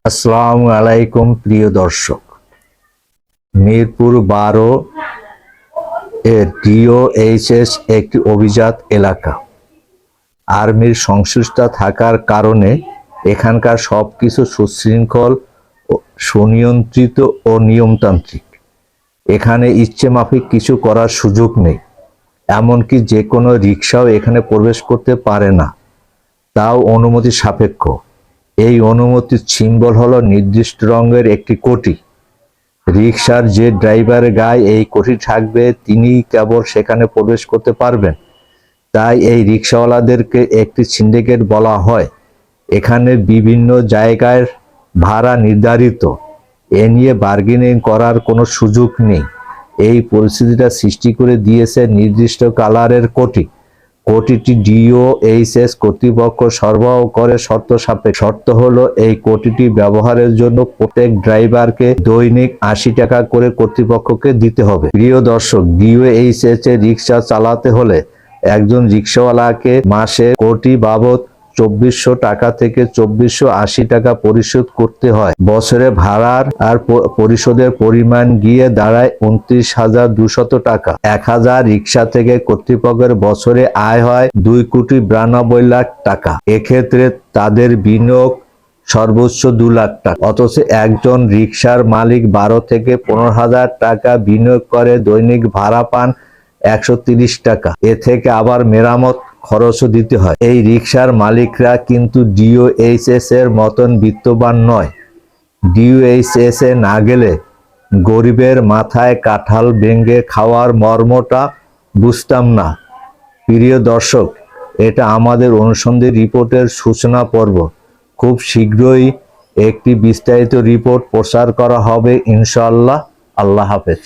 আসসালামু আলাইকুম প্রিয় দর্শক। মিরপুর 12 এর ডিওএইচএস একটি অভিজাত এলাকা। আর্মির সংশ্লিষ্টতা থাকার কারণে এখানকার সবকিছু সুশৃঙ্খল, সুনিয়ন্ত্রিত ও নিয়মতান্ত্রিক। এখানে ইচ্ছে মাফিক কিছু করার সুযোগ নেই, এমনকি যে কোনো রিকশাও এখানে প্রবেশ করতে পারে না, তাও অনুমতি সাপেক্ষ। এই অনুমতির সিম্বল হলো নির্দিষ্ট রঙের একটি কোটি। রিকশার যে ড্রাইভারের গায়ে এই কোটি থাকবে তিনিই কেবল সেখানে প্রবেশ করতে পারবেন। তাই এই রিকশাওয়ালাদেরকে একটি সিন্ডিকেট বলা হয়। এখানে বিভিন্ন জায়গায় ভাড়া নির্ধারিত, এ নিয়ে বার্গেনিং করার কোনো সুযোগ নেই। এই পরিস্থিতিটা সৃষ্টি করে দিয়েছে নির্দিষ্ট কালারের কোটি। কোটিটি ডিওএইচএস কর্তৃপক্ষ সরবরাহ করে শর্ত সাপেক্ষে। শর্ত হলো এই কোটিটি ব্যবহারের জন্য প্রত্যেক ড্রাইভারকে দৈনিক 80 টাকা করে কর্তৃপক্ষকে দিতে হবে। প্রিয় দর্শক, ডিওএইচএস এ রিকশা চালাতে হলে একজন রিকশাওয়ালাকে মাসে কোটি বাবদ 2400 টাকা থেকে 2480 টাকা পরিশোধ করতে হয়। বছরে ভাড়ার আর পরিশোধের পরিমাণ গিয়ে দাঁড়ায় 29,200 টাকা। 1000 রিকশা থেকে কর্তৃপক্ষের বছরে আয় হয় 2,92,00,000 টাকা। এক্ষেত্রে তাদের বিনিয়োগ সর্বোচ্চ 2 লাখ টাকা। অথচ একজন রিকশার মালিক 12 থেকে 15,000 টাকা বিনিয়োগ করে দৈনিক ভাড়া পান 130 টাকা। এ থেকে আবার মেরামত খরচও দিতে হয়। এই রিকশার মালিকরা কিন্তু ডিওএইচএস এর মতন বিত্তবান নয়। ডিওএইচএস এ না গেলে গরিবের মাথায় কাঁঠাল ভেঙে খাওয়ার মর্মটা বুঝতাম না। প্রিয় দর্শক, এটা আমাদের অনুসন্ধানী রিপোর্টের সূচনা পর্ব। খুব শীঘ্রই একটি বিস্তারিত রিপোর্ট প্রচার করা হবে ইনশাআল্লাহ। আল্লাহ হাফেজ।